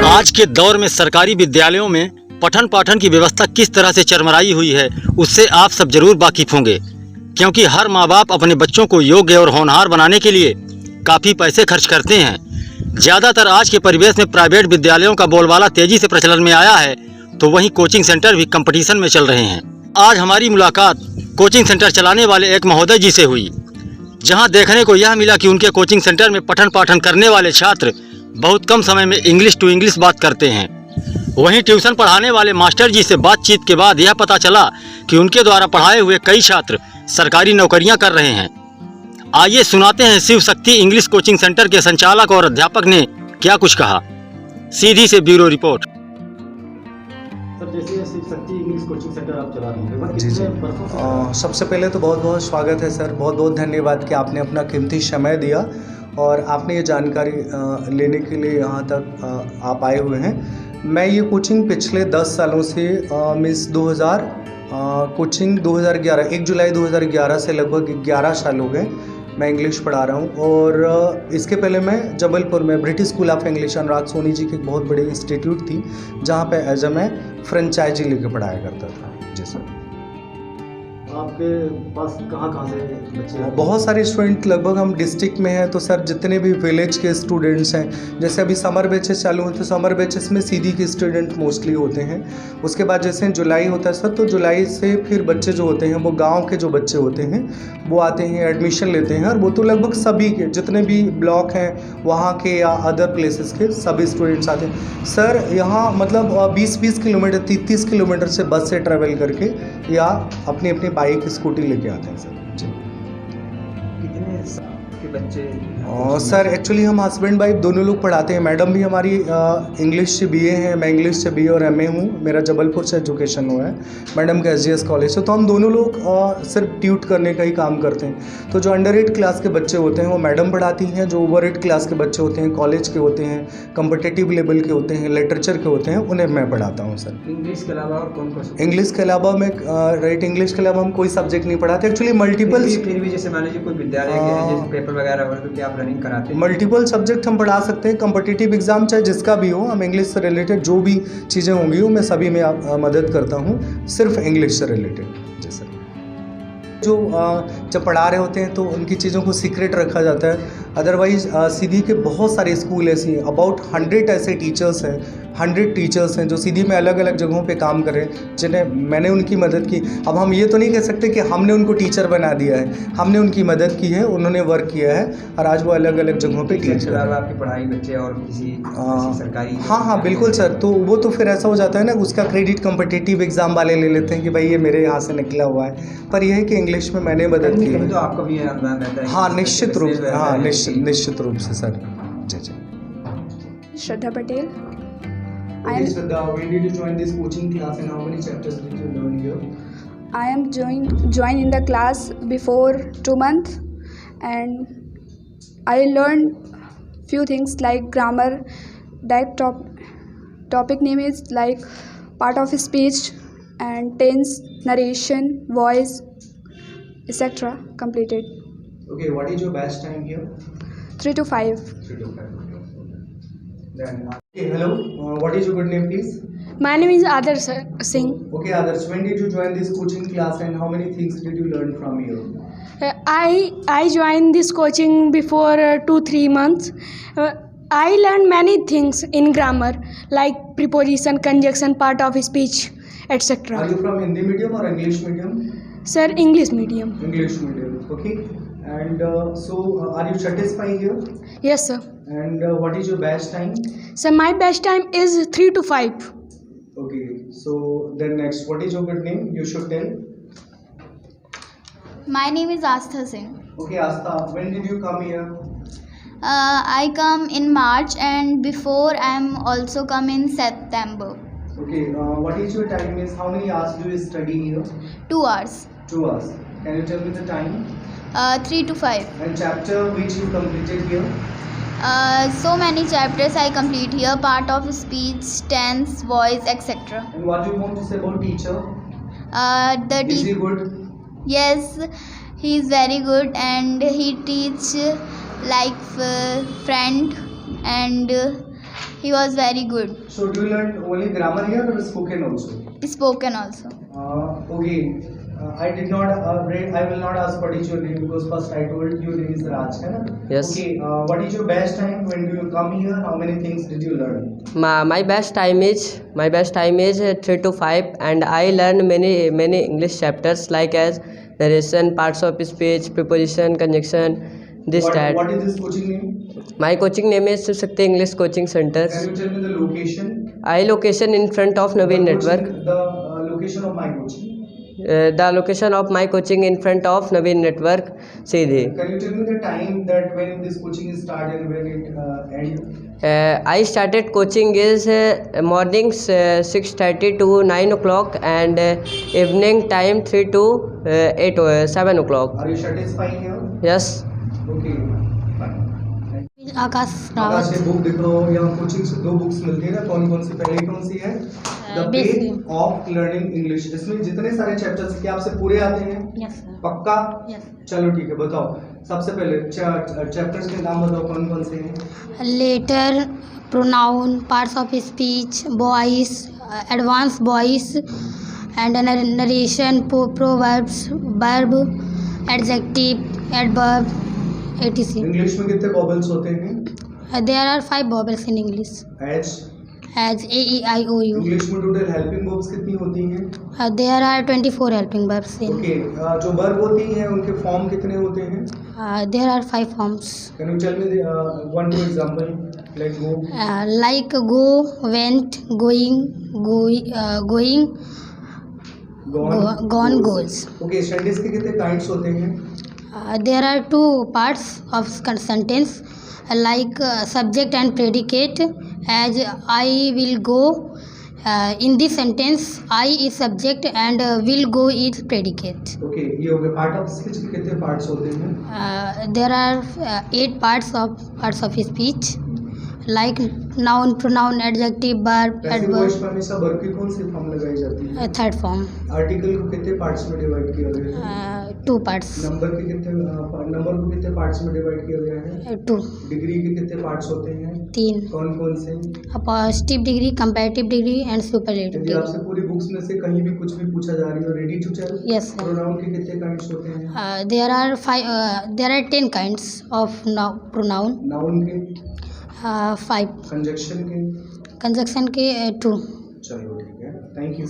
आज के दौर में सरकारी विद्यालयों में पठन पाठन की व्यवस्था किस तरह से चरमराई हुई है, उससे आप सब जरूर वाकिफ होंगे, क्योंकि हर माँ बाप अपने बच्चों को योग्य और होनहार बनाने के लिए काफ़ी पैसे खर्च करते हैं। ज़्यादातर आज के परिवेश में प्राइवेट विद्यालयों का बोलबाला तेजी से प्रचलन में आया है, तो वहीं कोचिंग सेंटर भी कंपटीशन में चल रहे हैं। आज हमारी मुलाकात कोचिंग सेंटर चलाने वाले एक महोदय जी से हुई, जहां देखने को यह मिला कि उनके कोचिंग सेंटर में पठन पाठन करने वाले छात्र बहुत कम समय में इंग्लिश टू इंग्लिश बात करते हैं। वहीं ट्यूशन पढ़ाने वाले मास्टर जी से बातचीत के बाद यह पता चला कि उनके द्वारा पढ़ाए हुए कई छात्र सरकारी नौकरियां कर रहे हैं। आइए सुनाते हैं Shiv Shakti English coaching centre के संचालक और अध्यापक ने क्या कुछ कहा। सीधी से ब्यूरो रिपोर्ट। सर, जैसे Shiv Shakti English coaching centre आप चला रहे हैं, जी सबसे पहले तो बहुत बहुत स्वागत है सर, बहुत बहुत धन्यवाद कि आपने अपना कीमती समय दिया और आपने ये जानकारी लेने के लिए यहाँ तक आप आए हुए हैं। मैं ये कोचिंग पिछले 10 सालों से मीन्स 2011 1 जुलाई 2011 से लगभग 11 साल हो गए मैं इंग्लिश पढ़ा रहा हूँ। और इसके पहले मैं जबलपुर में ब्रिटिश स्कूल ऑफ इंग्लिश अनुराग सोनी जी की एक बहुत बड़ी इंस्टीट्यूट थी, जहाँ पे एज ए मैं फ्रेंचाइजी लेके पढ़ाया करता था। जी सर। आपके पास कहाँ से बच्चे हैं? बहुत सारे स्टूडेंट, लगभग हम डिस्ट्रिक्ट में हैं तो सर जितने भी विलेज के स्टूडेंट्स हैं, जैसे अभी समर बैचेस चालू होते हैं, समर बैचेस में सीधी के स्टूडेंट मोस्टली होते हैं। उसके बाद जैसे जुलाई होता है सर, तो जुलाई से फिर बच्चे जो होते हैं वो गांव के जो बच्चे होते हैं वो आते हैं, एडमिशन लेते हैं। और वो तो लगभग सभी के जितने भी ब्लॉक हैं वहाँ के या अदर प्लेसेस के सभी स्टूडेंट्स आते हैं सर। यहाँ मतलब 20-20 किलोमीटर 30-30 किलोमीटर से बस से ट्रैवल करके या अपनी अपनी बाइक स्कूटी लेके आते हैं सर। जी। कितने के बच्चे? सर एक्चुअली हम हस्बैंड वाइफ दोनों लोग पढ़ाते हैं। मैडम भी हमारी इंग्लिश से BA हैं, मैं इंग्लिश से BA और MA हूँ। मेरा जबलपुर से एजुकेशन हुआ है, मैडम का SGS कॉलेज से। तो हम दोनों लोग सिर्फ ट्यूट करने का ही काम करते हैं। तो जो अंडर 8 क्लास के बच्चे होते हैं वो मैडम पढ़ाती हैं, जो ओवर 8 क्लास के बच्चे होते हैं, कॉलेज के होते हैं, कम्पिटिटिव लेवल के होते हैं, लिटरेचर के होते हैं, उन्हें मैं पढ़ाता हूँ सर। इंग्लिश के अलावा और कौन कौन? इंग्लिश के अलावा मैं इंग्लिश के अलावा हम कोई सब्जेक्ट नहीं पढ़ाते एक्चुअली। मल्टीपल फिर भी जैसे मान लीजिए कोई विद्यालय जैसे पेपर वगैरह हो तो क्या आप रनिंग कराते हैं? मल्टीपल सब्जेक्ट हम पढ़ा सकते हैं। कम्पिटिटिव एग्जाम चाहे जिसका भी हो, हम इंग्लिश से रिलेटेड जो भी चीज़ें होंगी वो मैं सभी में मदद करता हूँ, सिर्फ इंग्लिश से रिलेटेड। जैसे जो जब पढ़ा रहे होते हैं तो उनकी चीज़ों को सीक्रेट रखा जाता है। अदरवाइज सीधी के बहुत सारे स्कूल ऐसे हैं, अबाउट 100 ऐसे टीचर्स हैं, 100 टीचर्स हैं जो सीधी में अलग अलग जगहों पे काम कर रहे हैं, जिन्हें मैंने उनकी मदद की। अब हम ये तो नहीं कह सकते कि हमने उनको टीचर बना दिया है, हमने उनकी मदद की है, उन्होंने वर्क किया है और आज वो अलग अलग जगहों पे टीचर। आपकी पढ़ाई बच्चे और किसी सरकारी? हाँ बिल्कुल सर। तो वो तो फिर ऐसा हो जाता है ना, उसका क्रेडिट कम्पिटिटिव एग्जाम वाले ले लेते हैं कि भाई ये मेरे यहाँ से निकला हुआ है, पर यह है कि इंग्लिश में मैंने मदद की है। तो आपका भी योगदान रहता है? हाँ निश्चित रूप से, हाँ निश्चित रूप से sir. Ji ji. Shraddha Patel. Okay, Shraddha, when did you join this coaching class and how many chapters did you learn here? I am joined in the class before 2 months, and I learned few things like grammar. That topic name is like part of speech and tense, narration, voice, etc. completed. Okay, what is your best time here? 3 to 5. 3 to 5. Then, okay, hello. What is your good name, please? My name is Adarsh Singh. Okay, Adarsh. When did you join this coaching class and how many things did you learn from here? I joined this coaching before 2-3 months. I learned many things in grammar like preposition, conjunction, part of speech, etc. Are you from Hindi medium or English medium? Sir, English medium. English medium. Okay. And are you satisfied here? Yes, sir. And what is your best time? Sir, my best time is 3 to 5. Okay. So then next, what is your good name? You should tell. My name is Astha Singh. Okay, Astha. When did you come here? I come in March, and before I am also come in September. Okay. What is your time? Means how many hours do you study here? 2 hours. 2 hours. Can you tell me the time? 3 to 5. And chapter which you completed here? So many chapters I complete here, part of speech, tense, voice, etc. And what do you want to say about teacher? Is he good? Yes, he is very good, and he teach like friend, and he was very good. So do you learn only grammar here or spoken also? Spoken also. Okay. I did not I will not ask what is your name because first I told your name is Raj, है ना? Yes. Okay. What is your best time when do you come here? How many things did you learn? My best time is 3 to 5, and I learn many English chapters like as narration, parts of speech, preposition, conjunction, this that. What is this coaching name? My coaching name is Shakti English Coaching Centers. Can you tell me the location? Location in front of Naveen Network. The location of my coaching. The location of my coaching in front of Naveen Network, Seedhi. Can you tell me the time that when this coaching is started and when it ends? I started coaching is mornings 6:30 to 9 o'clock, and evening time 3 to 7 o'clock. Are you satisfied here? Yes. Okay. Akash Akash ये book दिख रहा हो, यहाँ coaching से 2 books मिलती है ना, कौन कौन सी? पहली कौन सी है? The pain of learning English. इसमें जितने सारे चैप्टर्स क्या आपसे पूरे आते हैं? Yes sir. पक्का? यस। चलो ठीक है, बताओ सबसे पहले चैप्टर्स के नाम बताओ कौन कौन से हैं? Letter, pronoun, parts of speech, voice, advance voice, and narration, proverbs, verb, adjective, adverb, etc. English में कितने वॉवेल्स होते हैं? There are 5 vowels in English. H. As A, E, I, O, U. English में टोटल हेल्पिंग वर्ब्स कितनी होती हैं? There are 24 helping verbs in. Okay. जो verb होती हैं उनके फॉर्म कितने होते हैं? There are 5 forms. Can you tell me one two example like go? Like go, went, going, going, gone, goes. Okay. Sentence के कितने काइंड्स होते हैं? There are 2 parts of sentence, like subject and predicate. As I will go, in this sentence I is subject and will go is predicate. Okay. ये हो गया। Part of speech के कितने parts होते हैं? There are 8 parts of speech, like noun, pronoun, adjective, verb, वैसे voice adverb. में हमेशा वर्ब की कौन सी फॉर्म लगाई जाती है? Third form. आर्टिकल को कितने पार्ट्स में डिवाइड किया गया है? 2 parts. नंबर को कितने पार्ट्स में डिवाइड किया गया है? 2. डिग्री के कितने पार्ट्स होते हैं? 3. कौन कौन से? Positive degree, comparative degree and superlative यदि डिग्री. आपसे पूरी बुक्स में से कहीं भी कुछ भी पूछा जा रही हो, ready to tell? Yes, sir. Pronoun के कितने काइंड्स होते हैं? There are 10 kinds of pronoun. Noun के? 5. कंजक्शन के? कंजक्शन के 2. चलो ठीक है, थैंक यू।